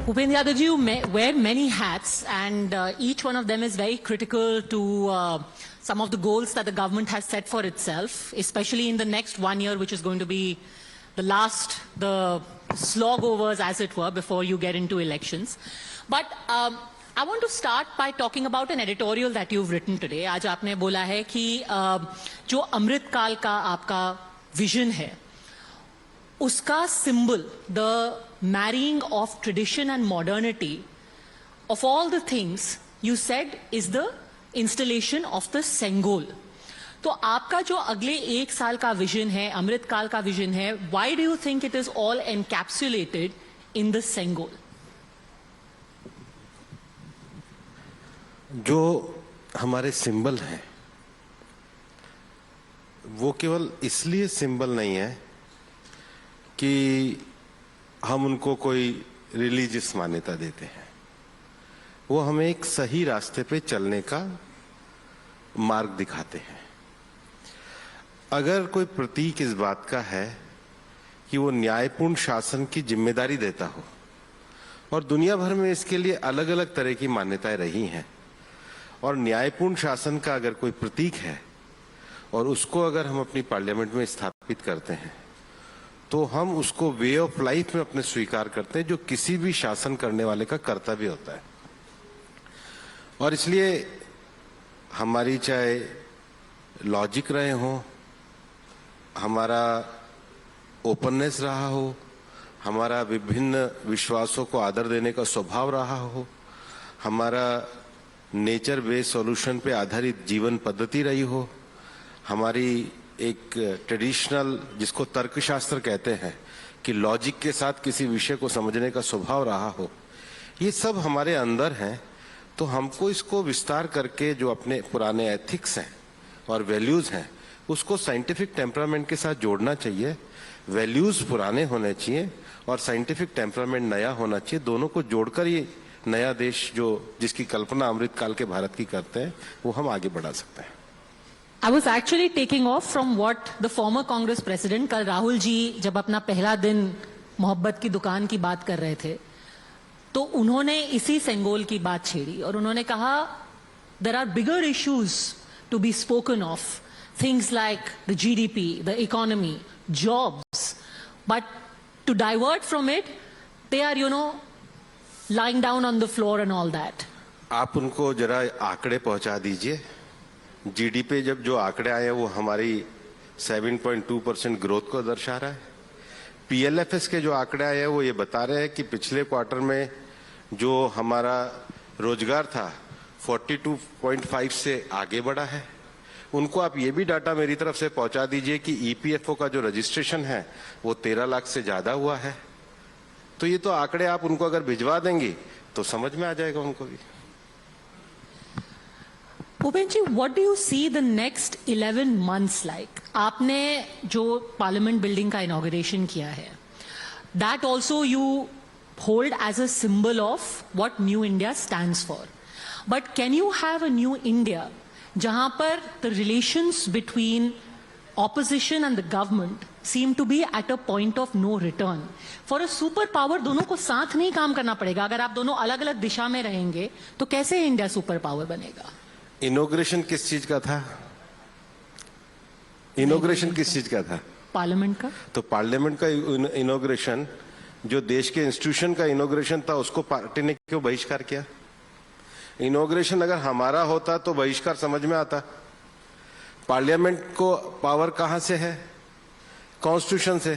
Bhupendra Yadav ji, you wear many hats, and each one of them is very critical to some of the goals that the government has set for itself, especially in the next 1 year, which is going to be the slog overs, as it were, before you get into elections. But I want to start by talking about an editorial that you've written today. आज आपने बोला है कि जो अमृत काल का आपका vision है, उसका symbol, the marrying of tradition and modernity, of all the things you said is the installation of the Sengol. तो आपका जो अगले 1 साल का विजन है, अमृत काल का विजन है, why do you think it is all encapsulated in the Sengol? जो हमारे सिंबल हैं वो केवल इसलिए सिंबल नहीं है कि हम उनको कोई रिलीजियस मान्यता देते हैं, वो हमें एक सही रास्ते पे चलने का मार्ग दिखाते हैं। अगर कोई प्रतीक इस बात का है कि वो न्यायपूर्ण शासन की जिम्मेदारी देता हो, और दुनिया भर में इसके लिए अलग अलग तरह की मान्यताएं रही हैं, और न्यायपूर्ण शासन का अगर कोई प्रतीक है और उसको अगर हम अपनी पार्लियामेंट में स्थापित करते हैं तो हम उसको वे ऑफ लाइफ में अपने स्वीकार करते हैं, जो किसी भी शासन करने वाले का कर्तव्य होता है। और इसलिए हमारी चाहे लॉजिक रहे हो, हमारा ओपननेस रहा हो, हमारा विभिन्न विश्वासों को आदर देने का स्वभाव रहा हो, हमारा नेचर बेस्ड सॉल्यूशन पे आधारित जीवन पद्धति रही हो, हमारी एक ट्रेडिशनल, जिसको तर्कशास्त्र कहते हैं, कि लॉजिक के साथ किसी विषय को समझने का स्वभाव रहा हो, ये सब हमारे अंदर हैं। तो हमको इसको विस्तार करके जो अपने पुराने एथिक्स हैं और वैल्यूज हैं उसको साइंटिफिक टेम्परामेंट के साथ जोड़ना चाहिए। वैल्यूज पुराने होने चाहिए और साइंटिफिक टेम्परामेंट नया होना चाहिए। दोनों को जोड़कर ये नया देश जो जिसकी कल्पना अमृत काल के भारत की करते हैं वो हम आगे बढ़ा सकते हैं। I was actually taking off from what the former Congress president, कल राहुल जी जब अपना पहला दिन मोहब्बत की दुकान की बात कर रहे थे तो उन्होंने इसी सेंगोल की बात छेड़ी और उन्होंने कहा there are bigger issues to be spoken of, things like the GDP, the economy, jobs, but to divert from it they are lying down on the floor and all that. आप उनको जरा आंकड़े पहुंचा दीजिए। जीडीपी जब जो आंकड़े आए हैं वो हमारी 7.2% ग्रोथ को दर्शा रहा है। पीएलएफएस के जो आंकड़े आए हैं वो ये बता रहे हैं कि पिछले क्वार्टर में जो हमारा रोजगार था 42.5 से आगे बढ़ा है। उनको आप ये भी डाटा मेरी तरफ से पहुंचा दीजिए कि ईपीएफओ का जो रजिस्ट्रेशन है वो 13 लाख से ज्यादा हुआ है। तो ये तो आंकड़े आप उनको अगर भिजवा देंगी तो समझ में आ जाएगा उनको भी। भूपेंद्र जी, what do you see the next 11 months like? आपने जो पार्लियामेंट बिल्डिंग का इनॉग्रेशन किया है, that also you hold as a symbol of what New India stands for. But can you have a New India जहां पर the relations between opposition and the government seem to be at a point of no return? For a super power दोनों को साथ नहीं काम करना पड़ेगा। अगर आप दोनों अलग अलग दिशा में रहेंगे तो कैसे इंडिया सुपर पावर बनेगा? इनॉग्रेशन किस चीज का था? इनॉग्रेशन किस चीज का था? पार्लियामेंट का। तो पार्लियामेंट का इनॉग्रेशन, जो देश के इंस्टीट्यूशन का इनॉग्रेशन था, उसको पार्टी ने क्यों बहिष्कार किया? इनॉग्रेशन अगर हमारा होता तो बहिष्कार समझ में आता। पार्लियामेंट को पावर कहां से है? कॉन्स्टिट्यूशन से।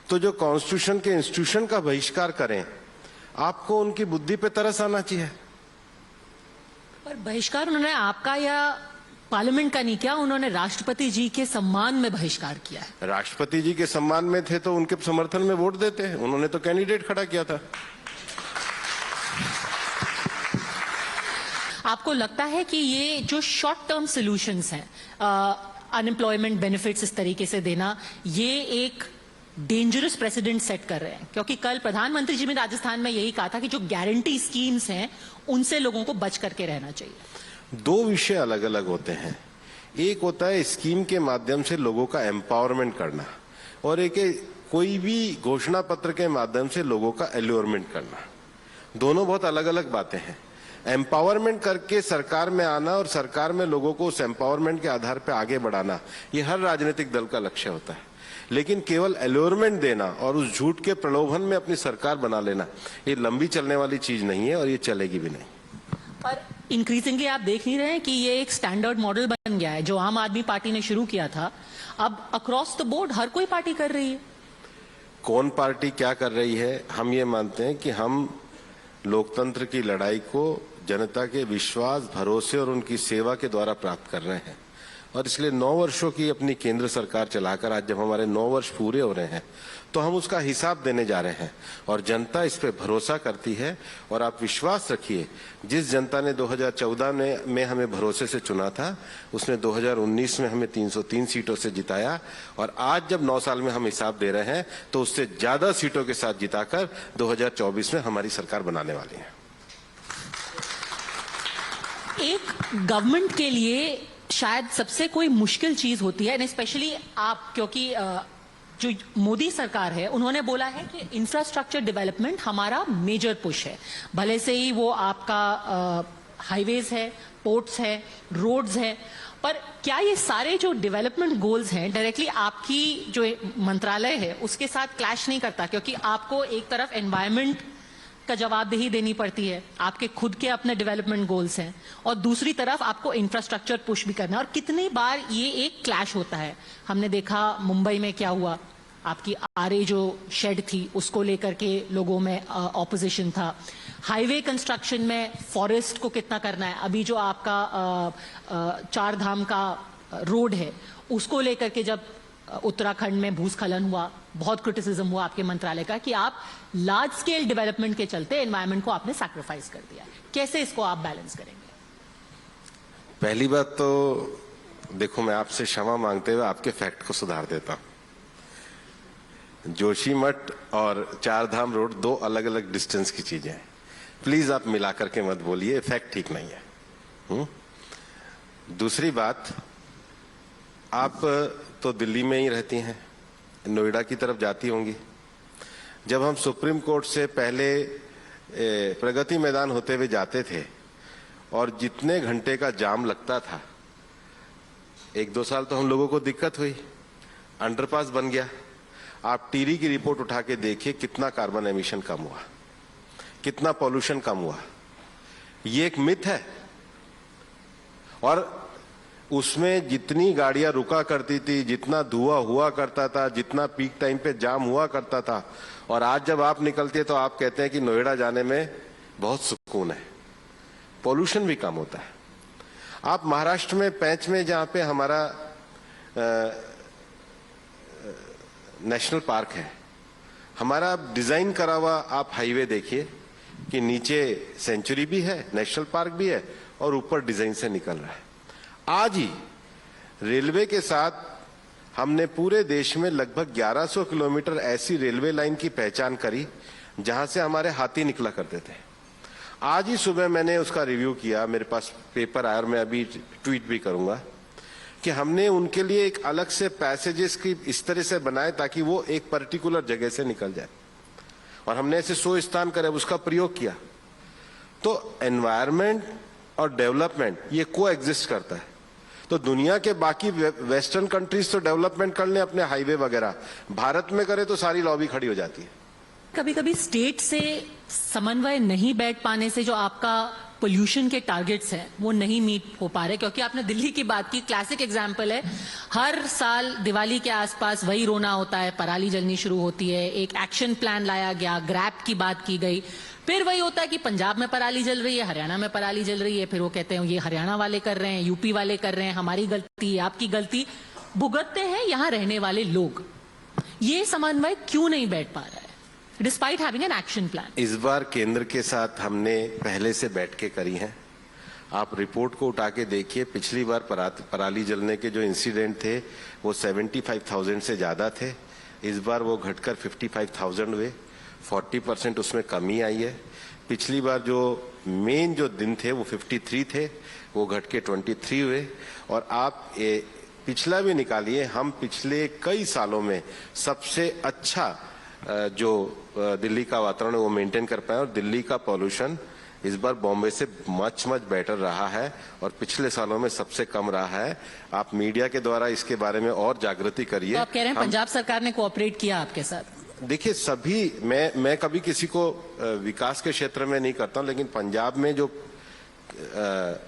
तो जो कॉन्स्टिट्यूशन के इंस्टीट्यूशन का बहिष्कार करें, आपको उनकी बुद्धि पे तरस आना चाहिए। पर बहिष्कार उन्होंने आपका या पार्लियामेंट का नहीं किया, उन्होंने राष्ट्रपति जी के सम्मान में बहिष्कार किया है। राष्ट्रपति जी के सम्मान में थे तो उनके समर्थन में वोट देते हैं। उन्होंने तो कैंडिडेट खड़ा किया था। आपको लगता है कि ये जो शॉर्ट टर्म सॉल्यूशंस हैं, अनएम्प्लॉयमेंट बेनिफिट्स इस तरीके से देना, ये एक डेंजरस प्रेसिडेंट सेट कर रहे हैं? क्योंकि कल प्रधानमंत्री जी ने राजस्थान में यही कहा था कि जो गारंटी स्कीम्स हैं उनसे लोगों को बच करके रहना चाहिए। दो विषय अलग अलग होते हैं। एक होता है स्कीम के माध्यम से लोगों का एम्पावरमेंट करना, और एक कोई भी घोषणा पत्र के माध्यम से लोगों का एल्योरमेंट करना। दोनों बहुत अलग अलग बातें हैं। एम्पावरमेंट करके सरकार में आना और सरकार में लोगों को उस एम्पावरमेंट के आधार पर आगे बढ़ाना, ये हर राजनीतिक दल का लक्ष्य होता है। लेकिन केवल एलोरमेंट देना और उस झूठ के प्रलोभन में अपनी सरकार बना लेना, ये लंबी चलने वाली चीज नहीं है और ये चलेगी भी नहीं। पर इंक्रीजिंगली आप देख नहीं रहे हैं कि ये एक स्टैंडर्ड मॉडल बन गया है जो आम आदमी पार्टी ने शुरू किया था, अब अक्रॉस द बोर्ड हर कोई पार्टी कर रही है। कौन पार्टी क्या कर रही है, हम ये मानते हैं कि हम लोकतंत्र की लड़ाई को जनता के विश्वास, भरोसे और उनकी सेवा के द्वारा प्राप्त कर रहे हैं। और इसलिए 9 वर्षों की अपनी केंद्र सरकार चलाकर आज जब हमारे 9 वर्ष पूरे हो रहे हैं तो हम उसका हिसाब देने जा रहे हैं और जनता इस पे भरोसा करती है। और आप विश्वास रखिए, जिस जनता ने 2014 में हमें भरोसे से चुना था, उसने 2019 में हमें 303 सीटों से जिताया और आज जब 9 साल में हम हिसाब दे रहे हैं तो उससे ज्यादा सीटों के साथ जिताकर 2024 में हमारी सरकार बनाने वाली है। एक गवर्नमेंट के लिए शायद सबसे कोई मुश्किल चीज होती है, एंड स्पेशली आप, क्योंकि जो मोदी सरकार है उन्होंने बोला है कि इंफ्रास्ट्रक्चर डेवलपमेंट हमारा मेजर पुश है। भले से ही वो आपका हाईवेज है, पोर्ट्स है, रोड्स है, पर क्या ये सारे जो डेवलपमेंट गोल्स हैं डायरेक्टली आपकी जो मंत्रालय है उसके साथ क्लैश नहीं करता? क्योंकि आपको एक तरफ एनवायरमेंट का जवाबदेही देनी पड़ती है, आपके खुद के अपने डेवलपमेंट गोल्स हैं, और दूसरी तरफ आपको इंफ्रास्ट्रक्चर पुश भी करना है। और कितनी बार ये एक क्लैश होता है, हमने देखा मुंबई में क्या हुआ, आपकी आरए जो शेड थी उसको लेकर के लोगों में ऑपोजिशन था। हाईवे कंस्ट्रक्शन में फॉरेस्ट को कितना करना है, अभी जो आपका 4 धाम का रोड है उसको लेकर के जब उत्तराखंड में भूस्खलन हुआ, बहुत क्रिटिसिज्म हुआ आपके मंत्रालय का कि आप लार्ज स्केल डेवलपमेंट के चलते एनवायरनमेंट को आपने सैक्रिफाइस कर दिया। कैसे इसको आप बैलेंस करेंगे? पहली बात तो देखो, मैं आपसे क्षमा मांगते हुए आपके फैक्ट को सुधार देता हूं। जोशीमठ और 4 धाम रोड 2 अलग अलग डिस्टेंस की चीजें हैं। प्लीज आप मिलाकर के मत बोलिए, फैक्ट ठीक नहीं है। दूसरी बात, आप तो दिल्ली में ही रहती हैं, नोएडा की तरफ जाती होंगी। जब हम सुप्रीम कोर्ट से पहले प्रगति मैदान होते हुए जाते थे और जितने घंटे का जाम लगता था, 1-2 साल तो हम लोगों को दिक्कत हुई, अंडरपास बन गया। आप टीरी की रिपोर्ट उठा के देखिए कितना कार्बन एमिशन कम हुआ, कितना पॉल्यूशन कम हुआ। ये एक मिथ है। और उसमें जितनी गाड़ियां रुका करती थी, जितना धुआं हुआ करता था, जितना पीक टाइम पे जाम हुआ करता था, और आज जब आप निकलते हैं तो आप कहते हैं कि नोएडा जाने में बहुत सुकून है, पॉल्यूशन भी कम होता है। आप महाराष्ट्र में पैंच में जहां पे हमारा नेशनल पार्क है, हमारा डिजाइन करा हुआ आप हाईवे देखिए कि नीचे सेंचुरी भी है, नेशनल पार्क भी है और ऊपर डिजाइन से निकल रहा है। आज ही रेलवे के साथ हमने पूरे देश में लगभग 1100 किलोमीटर ऐसी रेलवे लाइन की पहचान करी जहां से हमारे हाथी निकला करते थे। आज ही सुबह मैंने उसका रिव्यू किया, मेरे पास पेपर आया और मैं अभी ट्वीट भी करूंगा कि हमने उनके लिए एक अलग से पैसेजेस की इस तरह से बनाए ताकि वो एक पर्टिकुलर जगह से निकल जाए, और हमने ऐसे 100 स्थान करे उसका प्रयोग किया। तो एनवायरमेंट और डेवलपमेंट ये को एग्जिस्ट करता है। तो दुनिया के बाकी वेस्टर्न कंट्रीज तो डेवलपमेंट कर लें अपने हाईवे वगैरह, भारत में करे तो सारी लॉबी खड़ी हो जाती है। कभी कभी स्टेट से समन्वय नहीं बैठ पाने से जो आपका पोल्यूशन के टारगेट्स हैं वो नहीं मीट हो पा रहे, क्योंकि आपने दिल्ली की बात की, क्लासिक एग्जांपल है। हर साल दिवाली के आसपास वही रोना होता है, पराली जलनी शुरू होती है, एक एक्शन प्लान लाया गया, ग्रैप की बात की गई, फिर वही होता है कि पंजाब में पराली जल रही है, हरियाणा में पराली जल रही है, फिर वो कहते हैं ये हरियाणा वाले कर रहे हैं, यूपी वाले कर रहे हैं, हमारी गलती, आपकी गलती, भुगतते हैं यहाँ रहने वाले लोग। ये समन्वय क्यों नहीं बैठ पा रहा है despite having an action plan? इस बार केंद्र के साथ हमने पहले से बैठ के करी है। आप रिपोर्ट को उठा के देखिए, पिछली बार पराली जलने के जो इंसिडेंट थे वो 75,000 से ज्यादा थे, इस बार वो घटकर 55,000 हुए, 40% उसमें कमी आई है। पिछली बार जो मेन जो दिन थे वो 53 थे, वो घट के 23 हुए। और आप पिछला भी निकालिए, हम पिछले कई सालों में सबसे अच्छा जो दिल्ली का वातावरण है वो मेंटेन कर पाए, और दिल्ली का पॉल्यूशन इस बार बॉम्बे से मच बेटर रहा है और पिछले सालों में सबसे कम रहा है। आप मीडिया के द्वारा इसके बारे में और जागृति करिए। तो आप कह रहे हैं पंजाब सरकार ने कोऑपरेट किया आपके साथ? देखिए, सभी मैं कभी किसी को विकास के क्षेत्र में नहीं करता हूं, लेकिन पंजाब में जो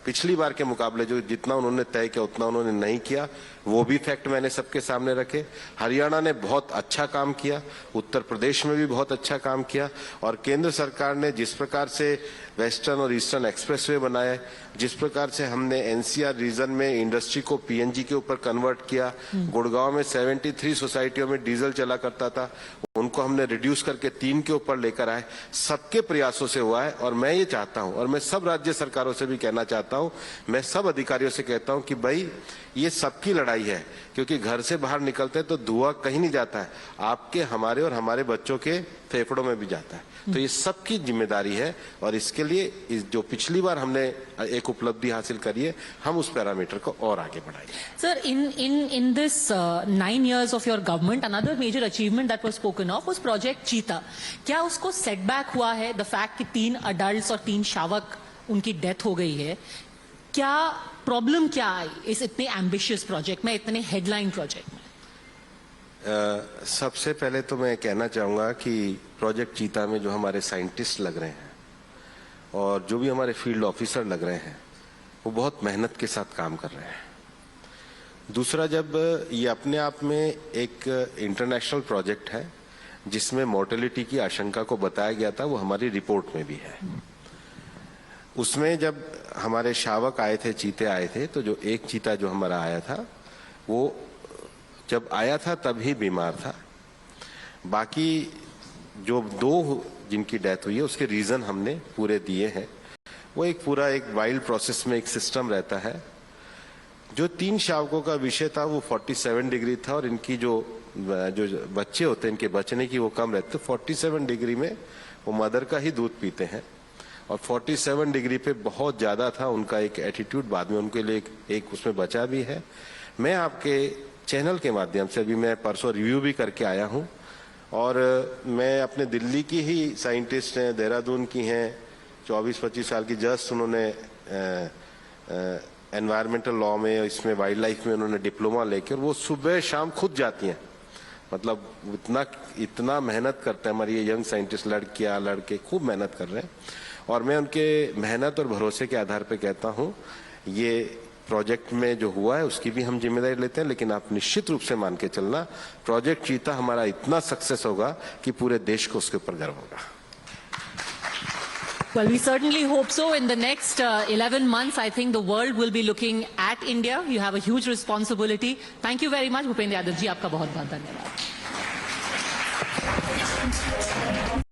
पिछली बार के मुकाबले जो जितना उन्होंने तय किया उतना उन्होंने नहीं किया, वो भी फैक्ट मैंने सबके सामने रखे। हरियाणा ने बहुत अच्छा काम किया, उत्तर प्रदेश में भी बहुत अच्छा काम किया, और केंद्र सरकार ने जिस प्रकार से वेस्टर्न और ईस्टर्न एक्सप्रेसवे बनाए, जिस प्रकार से हमने एनसीआर रीजन में इंडस्ट्री को पीएनजी के ऊपर कन्वर्ट किया, गुड़गांव में 73 सोसाइटियों में डीजल चला करता था, उनको हमने रिड्यूस करके 3 के ऊपर लेकर आए, सबके प्रयासों से हुआ है। और मैं ये चाहता हूं, और मैं सब राज्य सरकारों से भी कहना चाहता हूं, मैं सब अधिकारियों से कहता हूं कि भाई ये सबकी लड़ाई है, क्योंकि घर से बाहर निकलते हैं तो धुआं कहीं नहीं जाता है, आपके, हमारे और हमारे बच्चों के फेफड़ों में भी जाता है। तो ये सबकी जिम्मेदारी है, और इसके लिए जो पिछली बार हमने एक उपलब्धि हासिल करी है, हम उस पैरामीटर को और आगे बढ़ाएंगे। Sir, in this 9 years of your government, another major achievement that was spoken of was Project Cheetah. क्या उसको setback हुआ है? The fact कि 3 adults और 3 शावक उनकी डेथ हो गई है, क्या प्रॉब्लम क्या आई इस इतने एम्बिशियस प्रोजेक्ट में, इतने हेडलाइन प्रोजेक्ट में? सबसे पहले तो मैं कहना चाहूंगा कि प्रोजेक्ट चीता में जो हमारे साइंटिस्ट लग रहे हैं और जो भी हमारे फील्ड ऑफिसर लग रहे हैं, वो बहुत मेहनत के साथ काम कर रहे हैं। दूसरा, जब ये अपने आप में एक इंटरनेशनल प्रोजेक्ट है जिसमें मोर्टेलिटी की आशंका को बताया गया था, वो हमारी रिपोर्ट में भी है। उसमें जब हमारे शावक आए थे, चीते आए थे, तो जो एक चीता जो हमारा आया था, वो जब आया था तब ही बीमार था। बाकी जो 2 जिनकी डेथ हुई है उसके रीजन हमने पूरे दिए हैं। वो एक पूरा एक वाइल्ड प्रोसेस में एक सिस्टम रहता है। जो 3 शावकों का विषय था वो 47 डिग्री था, और इनकी जो बच्चे होते हैं, इनके बचने की वो कम रहते। 47 डिग्री में वो मदर का ही दूध पीते हैं, और 47 डिग्री पे बहुत ज्यादा था उनका एक एटीट्यूड। बाद में उनके लिए एक उसमें बचा भी है। मैं आपके चैनल के माध्यम से, अभी मैं परसों रिव्यू भी करके आया हूं, और मैं अपने दिल्ली की ही साइंटिस्ट हैं, देहरादून की हैं, 24-25 साल की, जस्ट उन्होंने एनवायरमेंटल लॉ में, इसमें वाइल्ड लाइफ में उन्होंने डिप्लोमा लेकर, वो सुबह शाम खुद जाती हैं। मतलब इतना मेहनत करते हैं हमारी ये यंग साइंटिस्ट, लड़कियां लड़के खूब मेहनत कर रहे हैं, और मैं उनके मेहनत और भरोसे के आधार पर कहता हूं, ये प्रोजेक्ट में जो हुआ है उसकी भी हम जिम्मेदारी लेते हैं। लेकिन आप निश्चित रूप से मान के चलना, प्रोजेक्ट चीता हमारा इतना सक्सेस होगा कि पूरे देश को उसके ऊपर गर्व होगा। Well, we certainly hope so. In the next 11 months, I think the world will be looking at India. You have a huge responsibility. Thank you very much, Bhupendra Yadav ji, आपका बहुत बहुत धन्यवाद।